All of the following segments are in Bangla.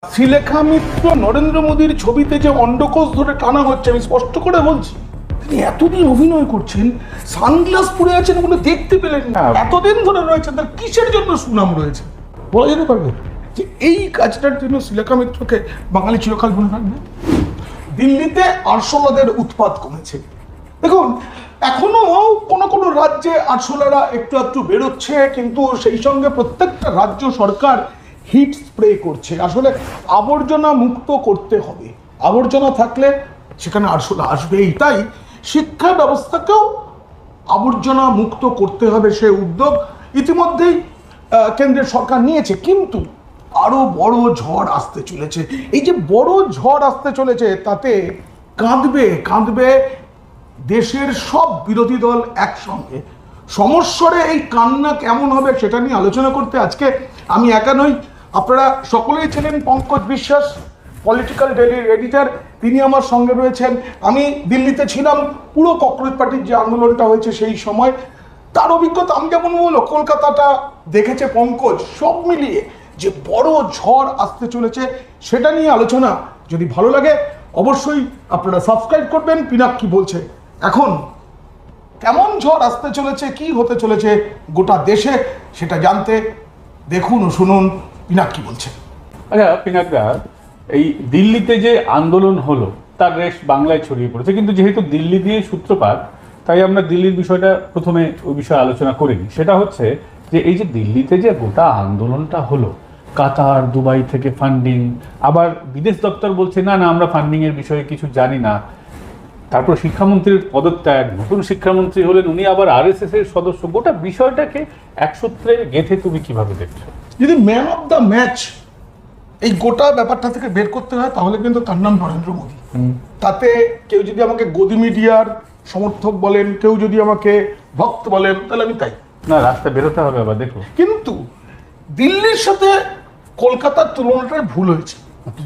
শ্রীলেখা মিত্র নরেন্দ্র মোদীর ছবিতে যে অন্ডকোষ ধরে টানা হচ্ছে, আমি স্পষ্ট করে বলছি, তিনি এতদিন অভিনয় করছেন, সানগ্লাস পরে আছেন, ওগুলো দেখতে পেলেন না, এতদিন ধরে রয়েছেন, তার কিসের জন্য সুনাম রয়েছে বলা যেতে পারবে যে এই কাজটার জন্য শ্রীলেখা মিত্রকে বাঙালি চিরকাল মনে রাখবে? দিল্লিতে আরশোলাদের উৎপাত কমেছে। দেখুন, এখনো কোনো কোনো রাজ্যে আরশোলারা একটু একটু বেরোচ্ছে, কিন্তু সেই সঙ্গে প্রত্যেকটা রাজ্য সরকার হিট স্প্রে করছে। আসলে আবর্জনা মুক্ত করতে হবে, আবর্জনা থাকলে সেখানে আরশোলা আসবেই। তাই শিক্ষা ব্যবস্থাকেও আবর্জনা মুক্ত করতে হবে, সে উদ্যোগ ইতিমধ্যেই কেন্দ্রের সরকার নিয়েছে। কিন্তু আরো বড় ঝড় আসতে চলেছে। এই যে বড় ঝড় আসতে চলেছে, তাতে কাঁদবে কাঁদবে দেশের সব বিরোধী দল একসঙ্গে। সমস্বরে এই কান্না কেমন হবে সেটা নিয়ে আলোচনা করতে আজকে আমি একা নই, আপনারা সকলেই ছিলেন। পঙ্কজ বিশ্বাস, পলিটিক্যাল ডেইলির এডিটর, তিনি আমার সঙ্গে রয়েছেন। আমি দিল্লিতে ছিলাম পুরো ককরোচ পার্টির যে আন্দোলনটা হয়েছে সেই সময়, তার অভিজ্ঞতা আমি যেমন বললো, কলকাতাটা দেখেছে পঙ্কজ, সব মিলিয়ে যে বড় ঝড় আসতে চলেছে সেটা নিয়ে আলোচনা। যদি ভালো লাগে অবশ্যই আপনারা সাবস্ক্রাইব করবেন। পিনাক কি বলছে, এখন কেমন ঝড় আসতে চলেছে, কি হতে চলেছে গোটা দেশে, সেটা জানতে দেখুন ও শুনুন পিনাক কি বলছে। আচ্ছা পিনাকদা, এই দিল্লিতে যে আন্দোলন হলো তার রেশ বাংলায় ছড়িয়ে পড়েছে, কিন্তু যেহেতু দিল্লি দিয়ে সূত্রপাত, তাই আমরা দিল্লির বিষয়টা প্রথমে ওই বিষয়ে আলোচনা করিনি। সেটা হচ্ছে যে এই যে দিল্লিতে যে গোটা আন্দোলনটা হলো, কাতার দুবাই থেকে ফান্ডিং, আবার বিদেশ দপ্তর বলছে না না আমরা ফান্ডিং এর বিষয়ে কিছু জানি না, তারপর শিক্ষামন্ত্রীর পদত্যাগ, নতুন শিক্ষামন্ত্রী হলেন উনি আবার আরএসএস এর সদস্য, গোটা বিষয়টাকে এক সূত্রে গেঁথে তুমি কিভাবে দেখছো? যদি ম্যান অফ দ্য ম্যাচ এই গোটা ব্যাপারটা থেকে বের করতে হয়, তাহলে কিন্তু তার নাম নরেন্দ্র মোদী। তাতে কেউ যদি আমাকে গদি মিডিয়ার সমর্থক বলেন, কেউ যদি আমাকে ভক্ত বলেন, তাহলে আমি তাই না, রাস্তায় বেরোতে হবে আবার, দেখো। কিন্তু দিল্লির সাথে কলকাতার তুলনাটাই ভুল হয়েছে।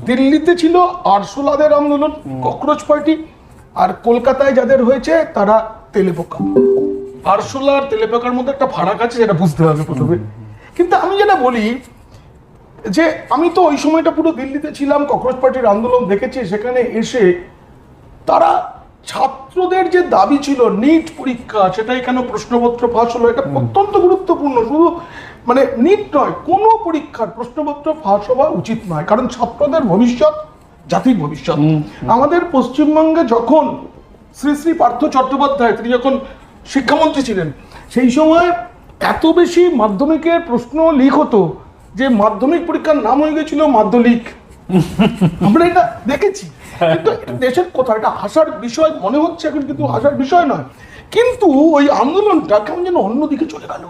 দিল্লিতে ছিল আরশোলাদের আন্দোলন, ককরোচ পার্টি, আর কলকাতায় যাদের হয়েছে তারা তেলেপোকা। আরশোলা আর তেলেপোকার মধ্যে একটা ফারাক আছে, যেটা বুঝতে হবে প্রথমে। কিন্তু আমি যেটা বলি যে আমি তো ওই সময়টা পুরো দিল্লিতে ছিলাম, ককরোচ পার্টির আন্দোলন দেখেছি। সেখানে এসে তারা ছাত্রদের যে দাবি ছিল নিট পরীক্ষা, সেটাই কেন প্রশ্নপত্র ফাঁস হলো, এটা অত্যন্ত গুরুত্বপূর্ণ। শুধু মানে নিট নয়, কোনো পরীক্ষার প্রশ্নপত্র ফাঁস হওয়া উচিত নয়, কারণ ছাত্রদের ভবিষ্যৎ জাতির ভবিষ্যৎ। আমাদের পশ্চিমবঙ্গে যখন শ্রী শ্রী পার্থ চট্টোপাধ্যায়, তিনি যখন শিক্ষামন্ত্রী ছিলেন, সেই সময় এত বেশি মাধ্যমিকের প্রশ্ন লিক হতো যে মাধ্যমিক পরীক্ষার নাম হয়ে গেছিল মাধ্যলিক। আমরা এটা দেখেছি। কিন্তু এটা দেশের কথা, এটা হাসার বিষয় মনে হচ্ছে এখন, কিন্তু হাসার বিষয় নয়। কিন্তু ওই আন্দোলনটা কেমন যেন অন্যদিকে চলে গেল।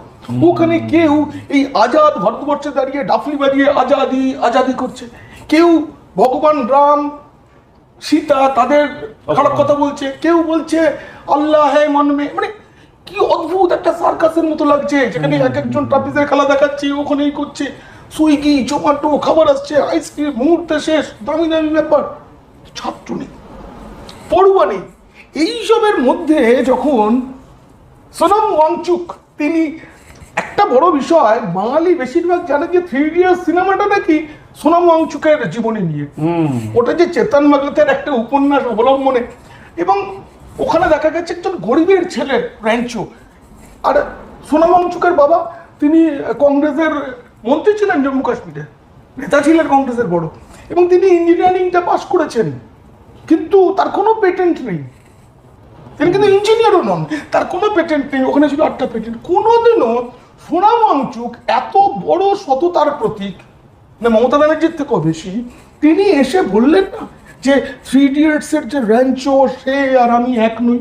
ওখানে কেউ এই আজাদ ভারতবর্ষে দাঁড়িয়ে ডাফলি বাজিয়ে আজাদি আজাদি করছে, কেউ ভগবান রাম সীতা তাদের খারাপ কথা বলছে, কেউ বলছে আল্লাহ হ্যাঁ মন মে। মানে কি অদ্ভুত একটা সার্কাসের মতো লাগছে, যেখানে এক একজন ট্রাপিজের খেলা দেখাচ্ছে, ওখানেই করছে, সুইগি জোম্যাটো খাবার আসছে, আইসক্রিম মুহূর্তে শেষ, দামি দামি ব্যাপার। ছাত্র নেই, পড়ুয়া নেই। এইসবের মধ্যে যখন সোনাম ওয়াংচুক, তিনি একটা বড় বিষয়, বাঙালি বেশিরভাগ জানে যে 3 Idiots সিনেমাটা নাকি সোনাম ওয়াংচুকের জীবনী নিয়ে। ওটা যে চেতন ভগতের একটা উপন্যাস অবলম্বনে, এবং ওখানে দেখা গেছে একজন গরিবের ছেলে র্যাঞ্চো। আর সোনাম ওয়াংচুকের বাবা, তিনি কংগ্রেসের মন্ত্রী ছিলেন, জম্মু কাশ্মীরে নেতা ছিলেন কংগ্রেসের বড়, এবং তিনি ইঞ্জিনিয়ারিংটা পাস করেছেন, কিন্তু তার কোনো পেটেন্ট নেই। তিনি কিন্তু ইঞ্জিনিয়ারও নন, তার কোনো পেটেন্ট নেই। ওখানে ছিল 8টা পেটেন্ট। কোনোদিনও সোনাম ওয়াংচুক এত বড় সততার প্রতীক, না মমতা ব্যানার্জির থেকেও বেশি, তিনি এসে বললেন না যে 3 Idiots এর যে র্যাঞ্চো সে আর আমি এক নই,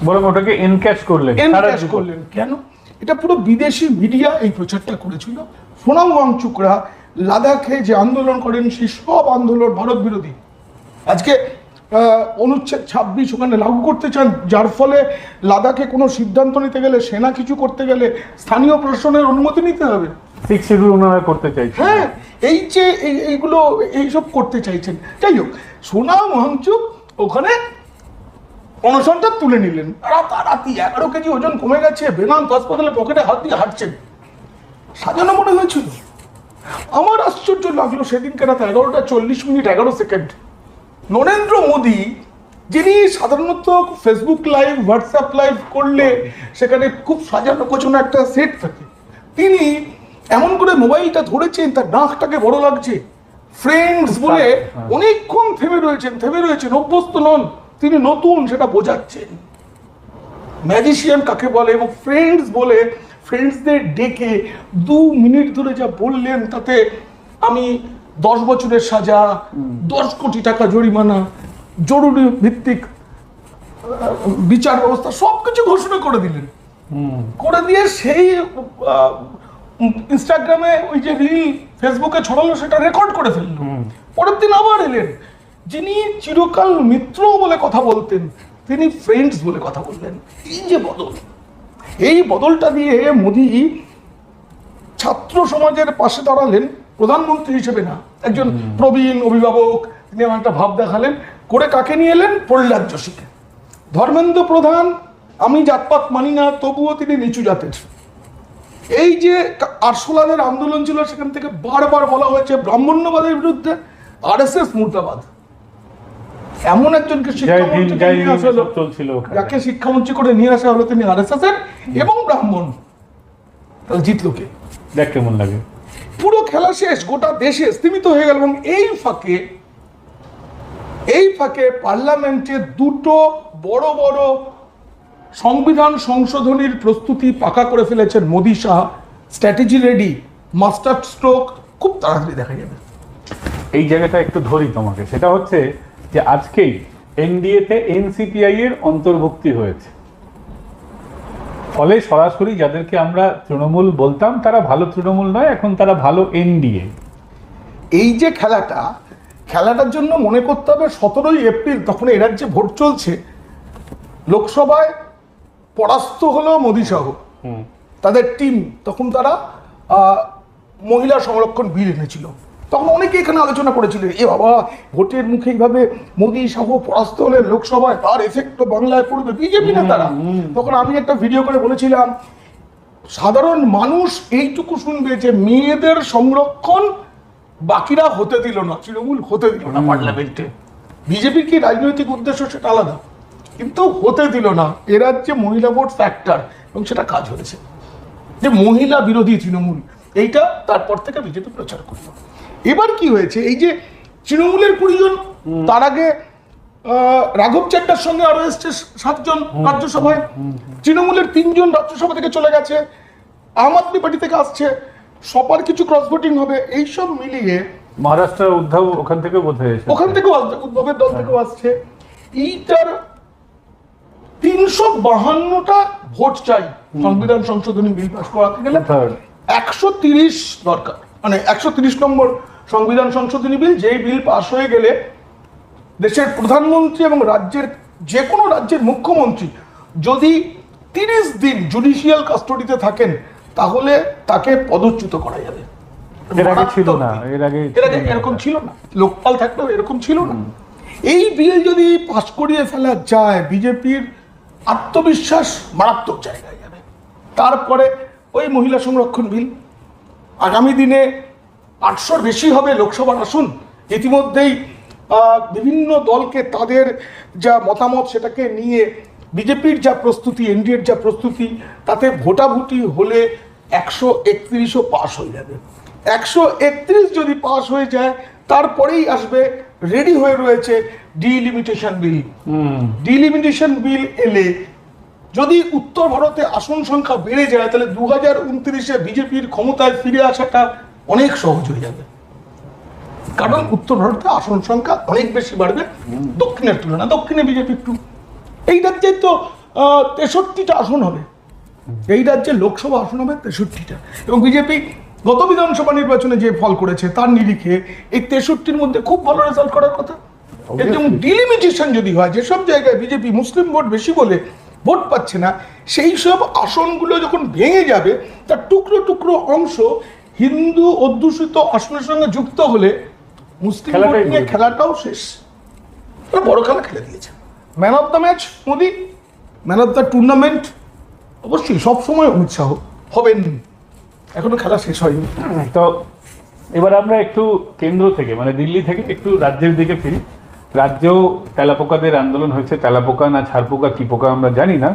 বরং ওটাকে এনক্যাশ করলেন। কেন? এটা পুরো বিদেশি মিডিয়া এই প্রচারটা করেছিল। সোনাম ওয়াংচুকরা লাদাখে যে আন্দোলন করেন, সেই সব আন্দোলন ভারত বিরোধী। আজকে অনুচ্ছেদ 26 ওখানে লাগু করতে চান, যার ফলে লাদাখে কোনো সিদ্ধান্ত নিতে গেলে, সেনা কিছু করতে গেলে স্থানীয় প্রশাসনের অনুমতি নিতে হবে। 6 শিডিউল ওনারা করতে চাইছেন। হ্যাঁ, এই যে এইগুলো এইসব করতে চাইছেন। যাই হোক, সোনাম ওয়াংচুক ওখানে অনশনটা তুলে নিলেন। রাতারাতি 11 কেজি ওজন কমে গেছে, বেদান্ত হাসপাতালে পকেটে হাত দিয়ে হাঁটছেন। সাজানো মনে হয়েছিল, আমার আশ্চর্য লাগলো সেদিনকে রাত 11:40 11 সেকেন্ড নরেন্দ্র মোদী, যিনি সাধারণত ফেসবুক লাইভ হোয়াটসঅ্যাপ লাইভ করলে সেখানে খুব সাজানো গোছানো একটা সেট থাকে, তিনি এমন করে মোবাইলটা ধরেছেন, তার নাকটাকে বড় লাগছে, ফ্রেন্ডস বলে অনেকক্ষণ থেমে রয়েছেন, অভ্যস্ত নন, তিনি নতুন সেটা বোঝাচ্ছেন ম্যাজিশিয়ান কাকে বলে, এবং ফ্রেন্ডস বলে ফ্রেন্ডসদের ডেকে 2 মিনিট ধরে যা বললেন, তাতে আমি 10 বছরের সাজা, 10 কোটি টাকা জরিমানা, জরুরি ভিত্তিক বিচার ব্যবস্থা সবকিছু ঘোষণা করে দিলেন। করে দিয়ে সেই ইনস্টাগ্রামে ওই যে রিল ফেসবুকে ছড়ালো সেটা রেকর্ড করে ফেললো। পরের দিন আবার এলেন, যিনি চিরকাল মিত্র বলে কথা বলতেন তিনি ফ্রেন্ডস বলে কথা বললেন। এই যে বদল, এই বদলটা দিয়ে মোদী ছাত্র সমাজের পাশে দাঁড়ালেন, প্রধানমন্ত্রী হিসেবে না, একজন প্রবীণ অভিভাবক, তিনি আমার একটা ভাব দেখালেন। করে কাকে নিয়ে এলেন? প্রহ্লাদ যোশীকে। ধর্মেন্দ্র প্রধান, আমি জাতপাত মানি না, তবুও তিনি নিচু জাতের। এই যে আরশোলাদের আন্দোলন ছিল, সেখান থেকে বারবার বলা হয়েছে ব্রাহ্মণ্যবাদের বিরুদ্ধে, আরএসএস মুর্দাবাদ। এমন একজনকে যাকে শিক্ষামন্ত্রী করে নিয়ে আসা হলো, তিনি আরএসএস এর এবং ব্রাহ্মণ। তাহলে জিতলো কে? দেখ কেমন লাগে। পুরো খেলা শেষ, গোটা দেশে স্থিমিত হয়ে গেল। এবং এই ফাঁকে পার্লামেন্টে 2টো বড় বড় সংবিধান সংশোধনীর প্রস্তুতি পাকা করে ফেলেছেন Modi Shah. Strategy ready, master stroke খুব তাড়াতাড়ি দেখা যাবে। এই জায়গাটা একটু ধরি তোমাকে, সেটা হচ্ছে যে আজকেই এনডিএতে এনসিপিআই এর অন্তর্ভুক্তি হয়েছে। ফলে সরাসরি যাদেরকে আমরা তৃণমূল বলতাম, তারা ভালো তৃণমূল নয়, এখন তারা ভালো এনডিএ। এই যে খেলাটার জন্য মনে করতে হবে 17ই এপ্রিল, তখন এ রাজ্যে ভোট চলছে, লোকসভায় পরাস্ত হলো মোদী শাহ, তাদের টিম। তখন তারা মহিলা সংরক্ষণ বিল এনেছিল। তখন অনেকে এখানে আলোচনা করেছিল, এ বাবা, ভোটের মুখে এইভাবে মোদী শাহ পরাস্ত হলে লোকসভায়, তার এফেক্ট তো বাংলায় পড়বে। বিজেপি নেতারা তখন, আমি একটা ভিডিও করে বলেছিলাম, সাধারণ মানুষ এইটুকু শুনবে যে মেয়েদের সংরক্ষণ বাকিরা হতে দিল না, তৃণমূল হতে দিল না পার্লামেন্টে। বিজেপির কি রাজনৈতিক উদ্দেশ্য সেটা আলাদা, কিন্তু হতে দিল না। এ রাজ্যে মহিলা ভোট ফ্যাক্টর, এবং সেটা কাজ হয়েছে। যে মহিলা বিরোধী তৃণমূল, এইটা তারপর থেকে বিজেপি প্রচার করল। এবার কি হয়েছে, এই যে তৃণমূলের 20 জন, তার আগে রাঘব চাড্ডার সঙ্গে আরো এসছে 7 জন রাজ্যসভায়, তৃণমূলের 3 জন রাজ্যসভা থেকে চলে গেছে, আম আদমি পার্টি থেকে আসছে, সবার কিছু ক্রস ভোটিং হবে। এইসব মিলিয়ে মহারাষ্ট্রের উদ্ধব ওখান থেকে ওখান থেকেও আসবে, উদ্ধবের দল থেকেও আসছে। এইটার 352টা ভোট চাই সংবিধান সংশোধনী বিল পাস করাতে গেলে। 130 দরকার, মানে 130 নম্বর সংবিধান সংশোধনী বিল, যেই বিল পাস হয়ে গেলে দেশের প্রধানমন্ত্রী এবং রাজ্যের যে কোনো রাজ্যের মুখ্যমন্ত্রী যদি 30 দিন জুডিশিয়াল কাস্টডিতে থাকেন, তাহলে তাকে পদচ্যুত করা যাবে। এর আগে ছিল না, এর আগে এরকম ছিল না, লোকপাল থাকলেও এরকম ছিল না। এই বিল যদি পাস করিয়ে ফেলা যায়, বিজেপির আত্মবিশ্বাস মারাত্মক জায়গায় যাবে। তারপরে ওই মহিলা সংরক্ষণ বিল, আগামী দিনে 800-র বেশি হবে লোকসভার আসন। ইতিমধ্যেই বিভিন্ন দলকে তাদের যা মতামত, সেটাকে নিয়ে বিজেপির যা প্রস্তুতি, এনডিএর যা প্রস্তুতি, তাতে ভোটাভুটি হলে 131ও পাস হয়ে যাবে। 131 যদি পাস হয়ে যায়, তারপরেই আসবে, রেডি হয়ে রয়েছে ডিলিমিটেশন বিল। ডিলিমিটেশন বিল এলে যদি উত্তর ভারতে আসন সংখ্যা বেড়ে যায়, তাহলে 2029-এ বিজেপির ক্ষমতায় ফিরে আসাটা অনেক সহজ হয়ে যাবে। কারণ উত্তর ভারতে আসন সংখ্যা অনেক বেশি বাড়বে দক্ষিণের তুলনায়। দক্ষিণে বিজেপি একটু, এই রাজ্যে তো 63টা আসন হবে, এই রাজ্যে লোকসভা আসন হবে 63টা। এবং বিজেপি গত বিধানসভা নির্বাচনে যে ফল করেছে, তার নিরিখে এই 63-র মধ্যে খুব ভালো রেজাল্ট করার কথা। এবং ডিলিমিটেশন যদি হয়, যেসব জায়গায় বিজেপি মুসলিম ভোট বেশি বলে ভোট পাচ্ছে না, সেই সব আসনগুলো যখন ভেঙে যাবে, তার টুকরো টুকরো অংশ হিন্দু অধ্যুষিত আসনের সঙ্গে যুক্ত হলে মুসলিম ভোট নিয়ে খেলাটাও শেষ। বড় খেলা খেলে দিয়েছে। Man of the match Modi, man of the tournament অবশ্যই সবসময় অমিত শাহ হবেন। এখনো খেলা শেষ হয়নি। তো এবার আমরা একটু কেন্দ্র থেকে মানে দিল্লি থেকে একটু রাজ্যের দিকে ফিরি। রাজ্যেও তেলাপোকাদের আন্দোলন হয়েছে, তেলাপোকা না ছারপোকা কি পোকা আমরা জানি না।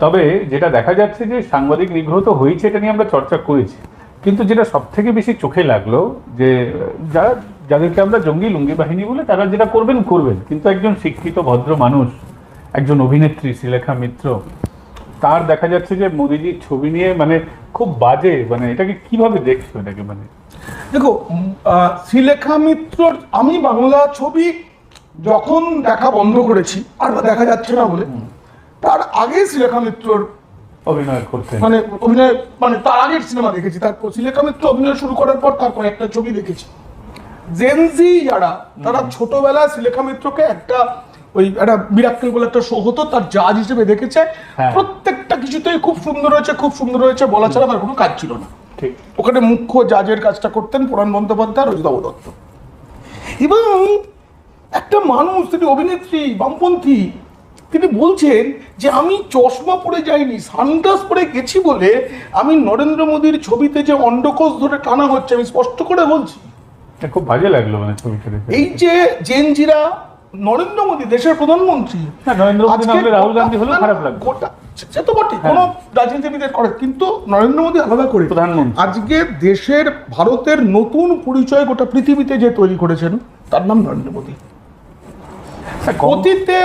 তবে যেটা দেখা যাচ্ছে যে সাংবাদিক নিগ্রহ তো হয়েছে, এটা নিয়ে আমরা চর্চা করেছি, কিন্তু যেটা সব থেকে বেশি চোখে লাগলো যে যাদেরকে আমরা জঙ্গি লুঙ্গি বাহিনী বলে তারা যেটা করবেন, কিন্তু একজন শিক্ষিত ভদ্র মানুষ, একজন অভিনেত্রী শ্রীলেখা মিত্র, তার দেখা যাচ্ছে যে মোদিজির ছবি নিয়ে মানে খুব বাজে, মানে এটাকে কিভাবে দেখছো এটাকে? মানে দেখো, শ্রীলেখা মিত্রর আমি বাংলা ছবি যখন দেখা বন্ধ করেছি আর দেখা যাচ্ছে না বলে, তার আগে শ্রীলেখা মিত্রর অভিনয় করতে মানে তার আগের সিনেমা দেখেছি। তারপর শ্রীলেখা মিত্র অভিনয় শুরু করার পর তার কয়েকটা ছবি দেখেছি। জেনজি যারা, তারা ছোটবেলায় শ্রীলেখা মিত্রকে একটা মিরাক্কেল বলে একটা শো হতো, তার জাজ হিসেবে দেখেছে। প্রত্যেকটা কিছুতেই খুব সুন্দর হয়েছে বলা ছাড়া তার কোনো কাজ ছিল না। ঠিক, ওখানে মুখ্য জাজের কাজটা করতেন পুরাণ বন্দ্যোপাধ্যায়, রচিতা দত্ত। এবং একটা মানুষ, তিনি অভিনেত্রী, বামপন্থী, তিনি বলছেন যে আমি চশমা পরে যাইনি, সানগ্লাস পরে গেছি বলে আমি নরেন্দ্র মোদীর ছবিতে যে অন্ডকোষ ধরে টানা হচ্ছে, আমি স্পষ্ট করে বলছি। খুব বাজে লাগলো মানে ছবিটা দেখে। এই যে জেনজিরা, নরেন্দ্র মোদী দেশের প্রধানমন্ত্রী, নরেন্দ্র মোদী না হলে রাহুল গান্ধী হলেও খারাপ লাগবে, সে তো বটে, কোনো রাজনীতিবিদের করে, কিন্তু নরেন্দ্র মোদী আলাদা করে প্রধানমন্ত্রী আজকে দেশের, ভারতের নতুন পরিচয় গোটা পৃথিবীতে যে তৈরি করেছেন, তার নাম নরেন্দ্র মোদী। অতীতে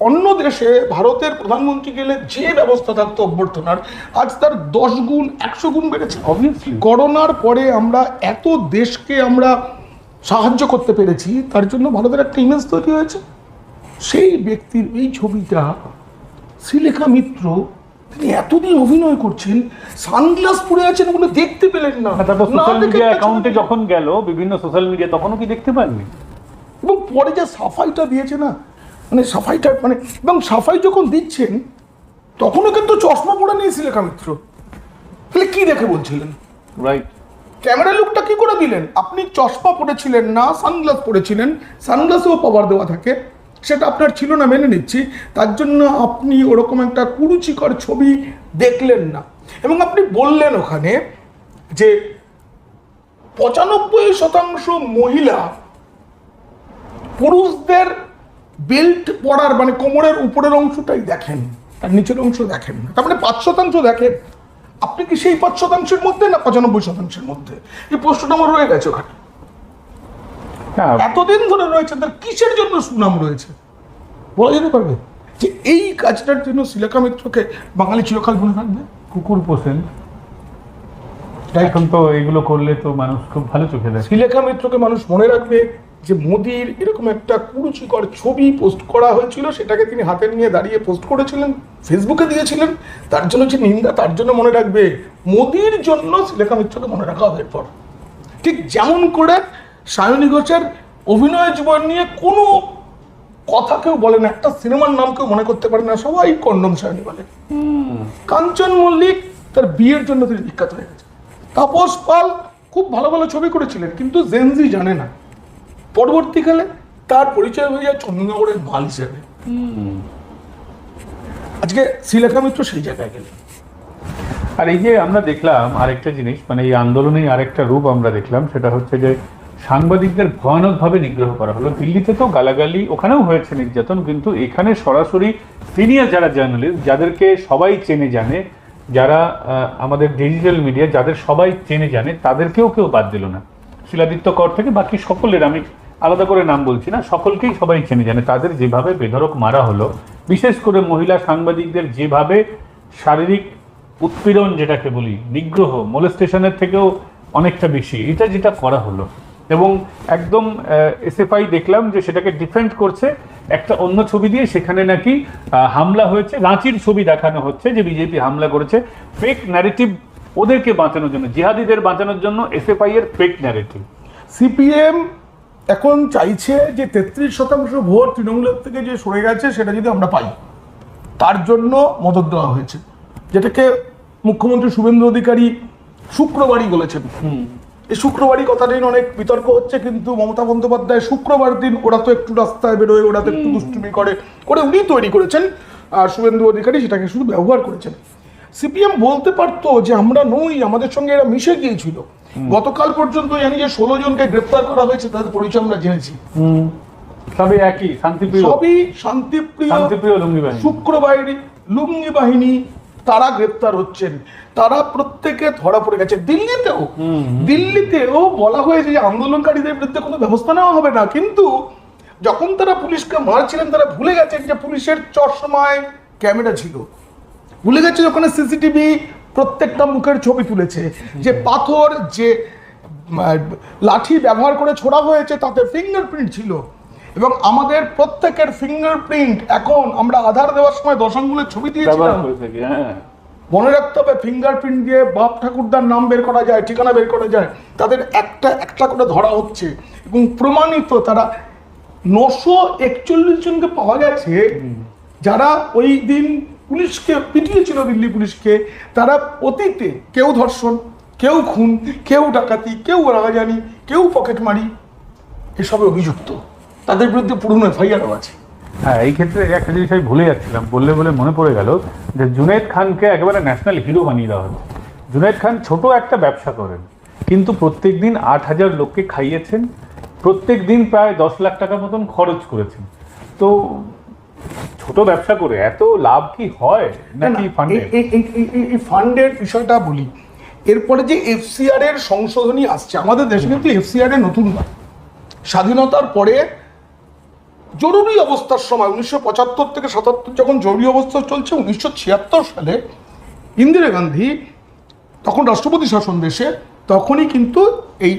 অন্য দেশে ভারতের প্রধানমন্ত্রী গেলে যে ব্যবস্থা থাকতো অভ্যর্থনার, আজ তার 10 গুণ 100 গুণ বেড়েছে। করোনার পরে আমরা এত দেশকে আমরা সাহায্য করতে পেরেছি, তার জন্য ভারতের একটা ইমেজ তৈরি হয়েছে। সেই ব্যক্তির এই ছবিটা, শ্রীলেখা মিত্র, তিনি এতদিন অভিনয় করছেন, সানগ্লাস পরে আছেন বলে দেখতে পেলেন না। তারপর সোশ্যাল মিডিয়া অ্যাকাউন্টে যখন গেল, বিভিন্ন সোশ্যাল মিডিয়া, তখনও কি দেখতে পাননি? এবং পরে যে সাফাইটা দিয়েছে না, মানে সাফাইটা মানে, এবং সাফাই যখন দিচ্ছেন তখনও কিন্তু চশমা পরে নিয়ে শ্রীলেখা মিত্র, তাহলে কি দেখে বলছিলেন? রাইট, ক্যামেরা লুকটা কি করে দিলেন? আপনি চশমা পরেছিলেন না, সানগ্লাস পরেছিলেন, সানগ্লাসেও পাওয়ার দেওয়া থাকে, সেটা আপনার ছিল না মেনে নিচ্ছি, তার জন্য আপনি ওরকম একটা কুরুচিকর ছবি দেখলেন না। এবং আপনি বললেন ওখানে যে 95% মহিলা পুরুষদের বেল্ট পরার মানে কোমরের উপরের অংশটাই দেখেন, তার নিচের অংশ দেখেন না, তার মানে 5% দেখেন। আপনি কি সেই 5%-এর মধ্যে না 95%-এর মধ্যে? এই প্রশ্নটা আমার রয়ে গেছে ওখানে। এতদিন ধরে রয়েছে, তার কিসের জন্য সুনাম রয়েছে বলা যেতে পারবে? যে এই কাজটার জন্য শ্রীলেখা মিত্রকে বাঙালি চিরকাল মনে রাখবে। কুকুর পোষেন, এখন তো এগুলো করলে তো মানুষ খুব ভালো চোখে দেখে। শ্রীলেখা মিত্রকে মানুষ মনে রাখবে যে মোদির এরকম একটা কুরুচিকর ছবি পোস্ট করা হয়েছিল, সেটাকে তিনি হাতে নিয়ে দাঁড়িয়ে পোস্ট করেছিলেন, ফেসবুকে দিয়েছিলেন, তার জন্য যে নিন্দা, তার জন্য মনে রাখবে। মোদির জন্য শ্রীলেখা মিত্রকে মনে রাখা হবে এরপর। ঠিক যেমন করে সায়নী ঘোষের অভিনয় জীবন নিয়ে কোনো কথা কেউ বলে না, একটা সিনেমার নাম কেউ মনে করতে পারে না, সবাই কন্ডম সায়নী বলে। কাঞ্চন মল্লিক তার বিয়ের জন্য তিনি বিখ্যাত হয়ে গেছে। তাপস পাল খুব ভালো ভালো ছবি করেছিলেন, কিন্তু জেনজি জানে না। পরবর্তীকালে তার পরিচয় হয়ে যায় চন্দ্রনগরের মাল হিসেবে। আজকে শ্রীলেখা মিত্র সেই জায়গায় গেলেন। আর এই যে আমরা দেখলাম আরেকটা জিনিস, মানে এই আন্দোলনের আরেকটা রূপ আমরা দেখলাম, সেটা হচ্ছে যে সাংবাদিকদের ভয়ানকভাবে নিগ্রহ করা হলো। দিল্লিতে তো গালাগালি, ওখানেও হয়েছে নির্যাতন, কিন্তু এখানে সরাসরি সিনিয়র যারা জার্নালিস্ট, যাদেরকে সবাই চেনে জানে, যারা আমাদের ডিজিটাল মিডিয়া যাদের সবাই চেনে জানে, তাদেরকেও কেউ বাদ দিল না। শিলাদিত্য কর থেকে বাকি সকলের, আমি আলাদা করে নাম বলছি না, সকলকেই সবাই চেনে জানে, তাদের যেভাবে বেধড়ক মারা হলো, বিশেষ করে মহিলা সাংবাদিকদের যেভাবে শারীরিক উৎপীড়ন, যেটাকে বলি নিগ্রহ, মোলেস্টেশনের থেকেও অনেকটা বেশি, এটা যেটা করা হলো, এবং একদম এসএফআই দেখলাম যে সেটাকে ডিফেন্ড করছে একটা অন্য ছবি দিয়ে, সেখানে নাকি হামলা হয়েছে, রাঁচির ছবি দেখানো হচ্ছে যে বিজেপি হামলা করেছে, ফেক ন্যারেটিভ ওদেরকে বাঁচানোর জন্য, জিহাদিদের বাঁচানোর জন্য এসএফআই এর ফেক ন্যারেটিভ। সিপিএম এখন চাইছে যে 33% ভোট তৃণমূলের থেকে যে সরে গেছে সেটা যদি আমরা পাই, তার জন্য মদত দেওয়া হয়েছে, যেটাকে মুখ্যমন্ত্রী শুভেন্দু অধিকারী শুক্রবারই বলেছেন। এই শুক্রবারই কথাটা নিয়ে অনেক বিতর্ক হচ্ছে, কিন্তু মমতা বন্দ্যোপাধ্যায় শুক্রবার দিন, ওরা তো একটু রাস্তায় বেরোয়, ওরা তো একটু দুষ্টুমি করে উনি তৈরি করেছেন, আর শুভেন্দু অধিকারী সেটাকে শুধু ব্যবহার করেছেন। সিপিএম বলতে পারতো যে আমরা নই, আমাদের সঙ্গে এরা মিশে গিয়েছিল, গতকাল পর্যন্ত জানি যে 16 জনকে গ্রেপ্তার করা হয়েছে, তাদের পরিচয় আমরা জেনেছি। সবই একই শান্তিপ্রিয়, সবই শান্তিপ্রিয় লুঙ্গি বাহিনী, শুক্রবাহিনী, লুঙ্গি বাহিনী, তারা গ্রেপ্তার হচ্ছেন, তারা প্রত্যেকে ধরা পড়ে গেছে। দিল্লিতেও বলা হয়েছে যে আন্দোলনকারীদের বিরুদ্ধে কোনো ব্যবস্থা নেওয়া হবে না, কিন্তু যখন তারা পুলিশকে মারছিলেন তারা ভুলে গেছেন যে পুলিশের চশমায় ক্যামেরা ছিল, ভুলে গেছে ওখানে সিসিটিভি প্রত্যেকটা মুখের ছবি তুলেছে, যে পাথর, যে লাঠি ব্যবহার করে ছোড়া হয়েছে তাতে ফিঙ্গারপ্রিন্ট ছিল, এবং আমাদের প্রত্যেকের ফিঙ্গারপ্রিন্ট এখন আমরা আধার দেওয়ার সময় 10 আঙ্গুলের ছবি দিয়েছিলাম। মনে রাখতে হবে, ফিঙ্গারপ্রিন্ট দিয়ে বাপ ঠাকুরদার নাম বের করা যায়, ঠিকানা বের করা যায়, তাদের একটা একটা করে ধরা হচ্ছে এবং প্রমাণিত তারা 941 জনকে পাওয়া গেছে যারা ওই দিন পুলিশকে পিটিয়েছিল, দিল্লি পুলিশকে। তারা অতীতে কেউ ধর্ষণ, কেউ খুন, কেউ ডাকাতি, কেউ রাগাজানি, কেউ পকেটমারি, এসবে অভিযুক্ত। তাদের বিরুদ্ধে পুরনো এফআইআরও আছে। হ্যাঁ, এই ক্ষেত্রে একটা জিনিস আমি ভুলে যাচ্ছিলাম, বললে মনে পড়ে গেল যে জুনায়েদ খানকে একেবারে ন্যাশনাল হিরো বানিয়ে দেওয়া হচ্ছে। জুনায়েদ খান ছোট একটা ব্যবসা করেন, কিন্তু প্রত্যেক দিন 8,000 লোককে খাইয়েছেন, প্রত্যেক দিন প্রায় 10 লাখ টাকা মতন খরচ করেছেন। তো ছোট ব্যবসা করে এত লাভ কি হয় নাকি ফান্ডের? এই ফান্ডের বিষয়টা বলি, এরপরে যে এফসিআর এর সংশোধনী আসছে আমাদের দেশে, কিন্তু এফসিআর এর নতুন নয়। স্বাধীনতার পরে জরুরি অবস্থার সময় 1975 থেকে 77 যখন জরুরি অবস্থা চলছে, 1976 সালে ইন্দিরা গান্ধী তখন রাষ্ট্রপতি শাসন দেশে, তখনই কিন্তু এই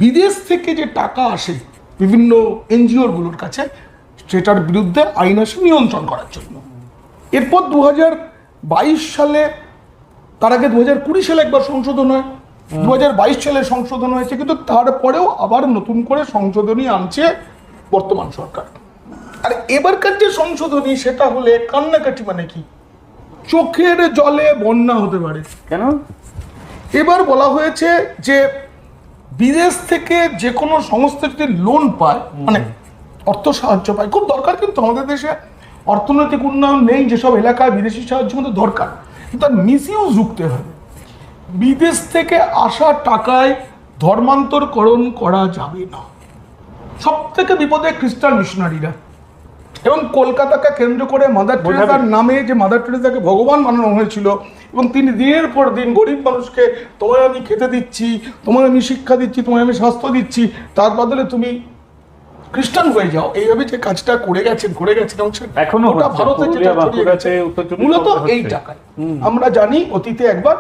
বিদেশ থেকে যে টাকা আসে বিভিন্ন এনজিওগুলোর কাছে, সেটার বিরুদ্ধে আইন আসে নিয়ন্ত্রণ করার জন্য। এরপর 2022 সালে, তার আগে 2020 সালে একবার সংশোধন হয়, 2022 সালে সংশোধন হয়েছে, কিন্তু তারপরেও আবার নতুন করে সংশোধনী আনছে বর্তমান সরকার। আর এবারকার যে সংশোধনী, সেটা হলে কান্নাকাটি, মানে কি, চোখের জলে বন্যা হতে পারে। কেন? এবার বলা হয়েছে যে বিদেশ থেকে যে কোনো সংস্থা যদি লোন পায়, মানে অর্থ সাহায্য পায়, খুব দরকার, কিন্তু আমাদের দেশে অর্থনৈতিক উন্নয়ন নেই, যেসব এলাকায় বিদেশি সাহায্য মতো দরকার, কিন্তু তার মিসইউজ রুখতে হবে। বিদেশ থেকে আসা টাকায় ধর্মান্তরকরণ করা যাবে না। সব থেকে বিপদে খ্রিস্টান মিশনারিরা, এবং কলকাতাকে কেন্দ্র করে মাদার টেরেসার নামে, যে মাদার টেরেসাকে ভগবান বানানো হয়েছিল, এবং তিনি দিনের পর দিন গরিব মানুষকে, তোমায় আমি খেতে দিচ্ছি, তোমায় আমি শিক্ষা দিচ্ছি, তোমায় আমি স্বাস্থ্য দিচ্ছি, তার বদলে তুমি খ্রিস্টান হয়ে যাও, এইভাবে যে কাজটা করে গেছেন এখনো ভারতে মূলত এই টাকায়। আমরা জানি অতীতে একবার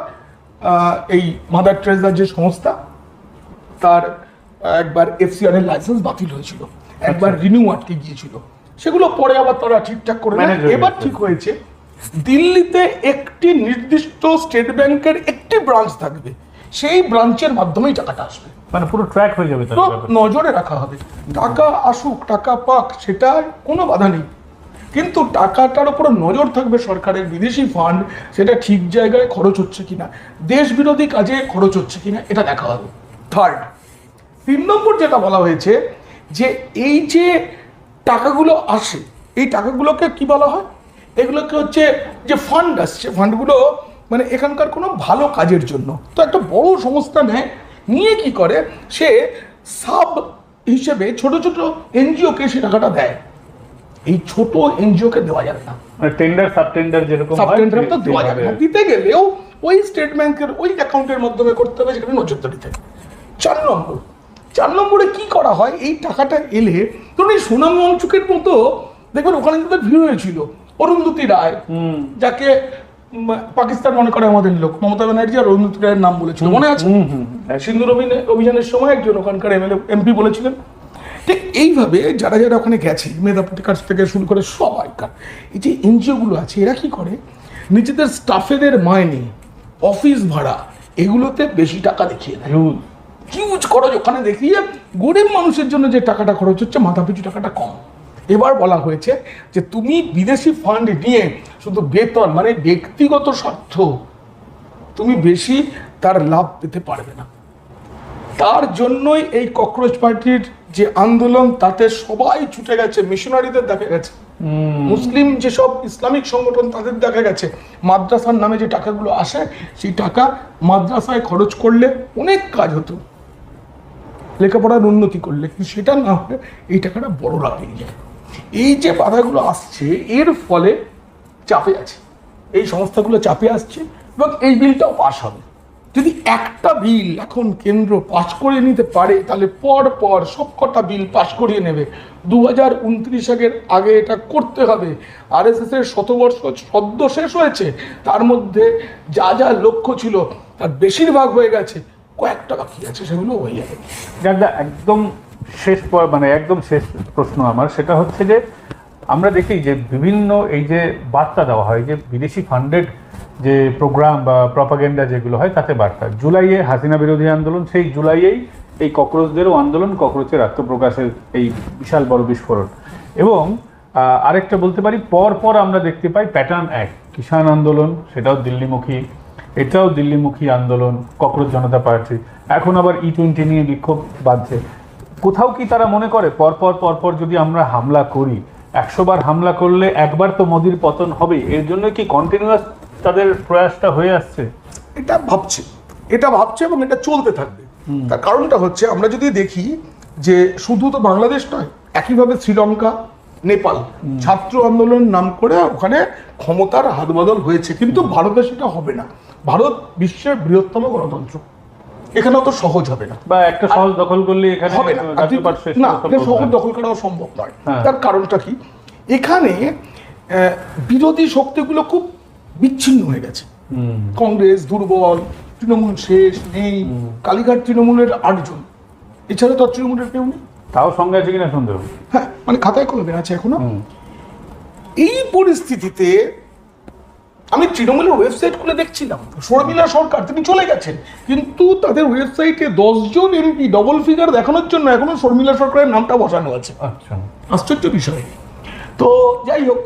এই মাদার টেরেসার যে সংস্থা, তার একবার এফসিআর এর লাইসেন্স বাতিল হয়েছিল, একবার রিনিউ আটকে গিয়েছিল, সেগুলো পরে আবার তারা ঠিকঠাক করে নেয়। এবার ঠিক হয়েছে, দিল্লিতে একটি নির্দিষ্ট স্টেট ব্যাংকের একটি ব্রাঞ্চ থাকবে, সেই ব্রাঞ্চের মাধ্যমেই টাকাটা আসবে, মানে পুরো ট্র্যাক হয়ে যাবে, নজরে রাখা হবে। টাকা আসুক, টাকা পাক, সেটা কোনো বাধা নেই, কিন্তু টাকাটার উপর নজর থাকবে সরকারের। বিদেশি ফান্ড সেটা ঠিক জায়গায় খরচ হচ্ছে কিনা, দেশ বিরোধী কাজে খরচ হচ্ছে কিনা, এটা দেখা হবে। থার্ড, 3 নম্বর যেটা বলা হয়েছে, যে এই যে টাকাগুলো আসে, এই টাকাগুলোকে কি বলা হয়, এগুলোকে হচ্ছে যে ফান্ড আসছে, ফান্ডগুলো মানে এখানকার কোনো ভালো কাজের জন্য। তো একটা বড় সংস্থা নেয়, নিয়ে কি করে, সে সাব হিসেবে ছোট ছোট এনজিওকে সে টাকাটা দেয়। এই ছোট এনজিওকে দেওয়া যাবে না, টেন্ডার সাব টেন্ডার যেরকম সাবটেন্ডার তো দেওয়া যাবে না, দিতে গেলেও ওই স্টেট ব্যাংকের ওই অ্যাকাউন্টের মাধ্যমে করতে হবে, সেখানে নজরদারি থাকে। 4 নম্বরে কি করা হয়, এই টাকাটা এলে ধরুন এই সোনাম ওয়াংচুকের মতো, দেখবেন ওখানে কিন্তু ভিড় হয়েছিল, অরুন্ধতী রায়, যাকে পাকিস্তান মনে করে আমাদের লোক, মমতা ব্যানার্জি আর অরুন্ধতী রায়ের নাম বলেছিল, মনে আছে? সিন্দুর অভিযানের সময় একজন ওখানকার এমপি বলেছিলেন। ঠিক এইভাবে যারা যারা ওখানে গেছে, মেধাপতির কাছ থেকে শুরু করে সবাইকার, এই যে এনজিওগুলো আছে, এরা কি করে, নিজেদের স্টাফেদের মাইনে, অফিস ভাড়া, এগুলোতে বেশি টাকা দেখিয়ে দেয়, হিউজ খরচ ওখানে দেখিয়ে গরিব মানুষের জন্য যে টাকাটা খরচ হচ্ছে, মাথাপিছু টাকাটা কম। এবার বলা হয়েছে যে তুমি বিদেশি ফান্ড নিয়ে শুধু বেতন, মানে ব্যক্তিগত স্বার্থ, তুমি বেশি তার লাভ পেতে পারবে না। তার জন্যই এই ককরোচ পার্টির যে আন্দোলন, তাতে সবাই ছুটে গেছে, মিশনারিদের দেখা গেছে। মুসলিম যেসব ইসলামিক সংগঠন তাদের দেখা গেছে মাদ্রাসার নামে যে টাকাগুলো আসে সেই টাকা মাদ্রাসায় খরচ করলে অনেক কাজ হতো, লেখাপড়ার উন্নতি করলে, কিন্তু সেটা না হলে এই টাকাটা বড়রা পেয়ে যায়। এই যে বাধাগুলো আসছে এর ফলে চাপে আছে, এই সংস্থাগুলো চাপে আসছে এবং এই বিলটাও পাস হবে। যদি একটা বিল এখন কেন্দ্র পাস করে নিতে পারে তাহলে পর পর সবকটা বিল পাস করিয়ে নেবে। 2029 আগে এটা করতে হবে। RSS এর 100 বর্ষ সদ্য শেষ হয়েছে, তার মধ্যে যা যা লক্ষ্য ছিল তার বেশিরভাগ হয়ে গেছে, কয়েকটা বাকি আছে, সেগুলো হয়ে যাবে। একদম একদম শেষ প্রশ্ন আমার, সেটা হচ্ছে যে আমরা দেখি যে বিভিন্ন এই যে বার্তা দেওয়া হয় যে বিদেশি ফান্ডেড যে প্রোগ্রাম বা প্রপাগেন্ডা যেগুলো হয় তাতে বার্তা, জুলাইয়ে হাসিনা বিরোধী আন্দোলন, সেই জুলাইয়েই এই ককরোচদেরও আন্দোলন, ককরোচের আত্মপ্রকাশের এই বিশাল বড় বিস্ফোরণ। এবং আরেকটা বলতে পারি, পর আমরা দেখতে পাই প্যাটার্ন এক, কিষাণ আন্দোলন, সেটাও দিল্লিমুখী, এটাও দিল্লিমুখী আন্দোলন, ককরোচ জনতা পার্টি, এখন আবার E20 নিয়ে বিক্ষোভ বাঁধছে। কোথাও কি তারা মনে করে পরপর যদি আমরা হামলা করি, 100 বার হামলা করলে একবার তো মোদির পতন হবে, এর জন্য কি কন্টিনিউয়াস তাদের প্রয়াসটা হয়ে আসছে? এটা ভাবছে এবং এটা চলতে থাকবে। তার কারণটা হচ্ছে আমরা যদি দেখি যে শুধু তো বাংলাদেশ নয়, একইভাবে শ্রীলঙ্কা, নেপাল ছাত্র আন্দোলন নাম করে ওখানে ক্ষমতার হাতবদল হয়েছে, কিন্তু ভারতে সেটা হবে না। ভারত বিশ্বের বৃহত্তম গণতন্ত্র, এখানে অত সহজ হবে না, বা একটা শহর দখল করলে এখানে হবে না, শহর দখল করাও সম্ভব নয়। তার কারণটা কি, এখানে বিরোধী শক্তিগুলো খুব বিচ্ছিন্ন হয়ে গেছে। কংগ্রেস দুর্বল, তৃণমূল শেষ নেই, কালীঘাট তৃণমূলের 8 জন, এছাড়া তো তৃণমূলের কেউ নেই। তাও সঙ্গে আছে কিনা সন্দেহ, হ্যাঁ, মানে খাতায় কলমে আছে এখনো। এই পরিস্থিতিতে আমি তৃণমূলের ওয়েবসাইট খুলে দেখছিলাম, শর্মিলা সরকার তিনি চলে গেছেন, কিন্তু তাদের ওয়েবসাইটে 10 জন এমপি ডবল ফিগার দেখানোর জন্য এখনো শর্মিলা সরকারের নামটা বসানো আছে। আচ্ছা, আশ্চর্য বিষয়। তো যাই হোক,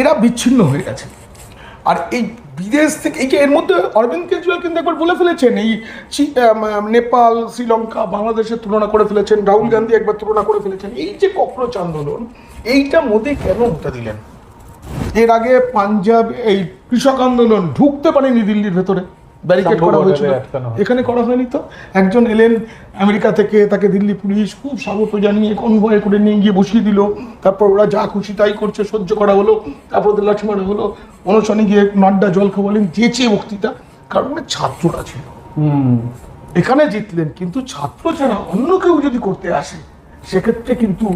এরা বিচ্ছিন্ন হয়ে গেছে। আর এই বিদেশ থেকে এই যে এর মধ্যে অরবিন্দ কেজরিওয়াল কিন্তু একবার বলে ফেলেছেন, এই নেপাল, শ্রীলঙ্কা, বাংলাদেশের তুলনা করে ফেলেছেন, রাহুল গান্ধী একবার তুলনা করে ফেলেছেন। এই যে ককরোচ আন্দোলন, এইটা মোদি কেন হতে দিলেন? এর আগে পাঞ্জাব এই কৃষক আন্দোলন ঢুকতে পারেনি দিল্লির ভেতরে, ব্যারিকেড করা হয়েছিল, এখানে করা হয়নি। তো একজন এলেন আমেরিকা থেকে, তাকে দিল্লি পুলিশ খুব স্বাগত জানিয়ে কনভয়ে করে নিয়ে গিয়ে বসিয়ে দিল, তারপর ওরা যা খুশি তাই করছে, সহ্য করা হলো, তারপর লক্ষ্মণ হলো, অনশনে গিয়ে নাড্ডা জল খাওয়ালেন, যেচে বক্তৃতা, কারণ ছাত্ররা ছিল এখানে জিতলেন। কিন্তু ছাত্র ছাড়া অন্য কেউ যদি করতে আসে, সেক্ষেত্রে কিন্তু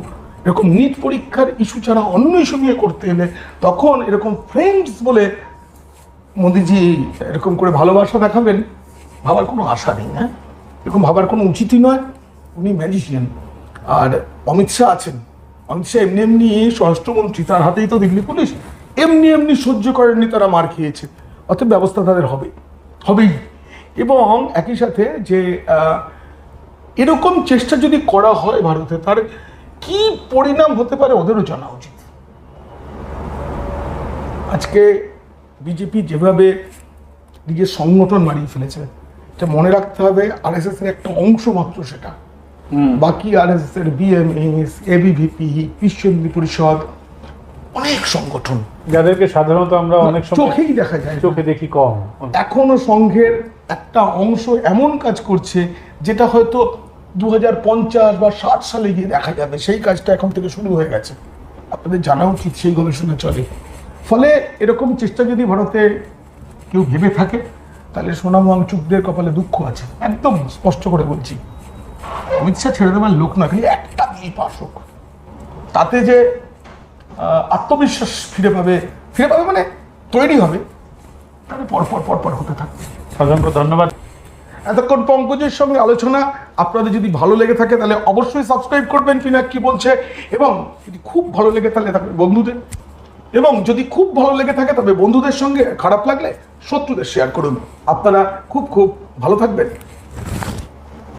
এরকম নিট পরীক্ষার ইস্যু ছাড়া অন্য ইস্যু নিয়ে করতে এলে তখন এরকম ফ্রেন্ডস বলে মোদিজি এরকম করে ভালোবাসা দেখাবেন, ভাবার কোনো আশা নেই। হ্যাঁ, এরকম ভাবার কোনো উচিতই নয়। উনি ম্যাজিশিয়ান। আর অমিত শাহ আছেন, অমিত শাহ এমনি স্বরাষ্ট্রমন্ত্রী, তার হাতেই তো দিল্লি পুলিশ, এমনি সহ্য করেননি, তারা মার খেয়েছে, অতএব ব্যবস্থা তাদের হবেই। এবং একই সাথে যে এরকম চেষ্টা যদি করা হয় ভারতে, তার কি পরিণাম হতে পারে ওদেরও জানা উচিত। আজকে বিজেপি যেভাবে নিজের সংগঠন বানিয়ে ফেলেছে, এটা মনে রাখতে হবে RSS এর একটা অংশ মাত্র সেটা। বাকি RSS এর BMS, ABVP, বিশ্ব হিন্দু পরিষদ, অনেক সংগঠন যাদেরকে সাধারণত আমরা অনেক সময় চোখেই দেখা যায়, চোখে দেখি কম, এখনো সংঘের একটা অংশ এমন কাজ করছে যেটা হয়তো 2050 বা 60 সালে গিয়ে দেখা যাবে। সেই কাজটা এখন থেকে শুরু হয়ে গেছে, আপনাদের জানা উচিত, সেই গবেষণা চলে। ফলে এরকম চেষ্টা যদি ভারতে কেউ ভেবে থাকে, তাহলে সোনাম ওয়াংচুকদের কপালে দুঃখ আছে, একদম স্পষ্ট করে বলছি। অমিত শাহ ছেড়ে দেওয়ার লোক না, খালি একটা বিল পাস হোক, তাতে যে আত্মবিশ্বাস ফিরে পাবে মানে তৈরি হবে, তাহলে পরপর হতে থাকবে। অসংখ্য ধন্যবাদ। এতক্ষণ পঙ্কজের সঙ্গে আলোচনা আপনাদের যদি ভালো লেগে থাকে তাহলে অবশ্যই সাবস্ক্রাইব করবেন, কিনা কি বলছে, এবং যদি খুব ভালো লেগে তাহলে বন্ধুদের, এবং যদি খুব ভালো লেগে থাকে তবে বন্ধুদের সঙ্গে, খারাপ লাগলে শত্রুদের শেয়ার করুন। আপনারা খুব ভালো থাকবেন।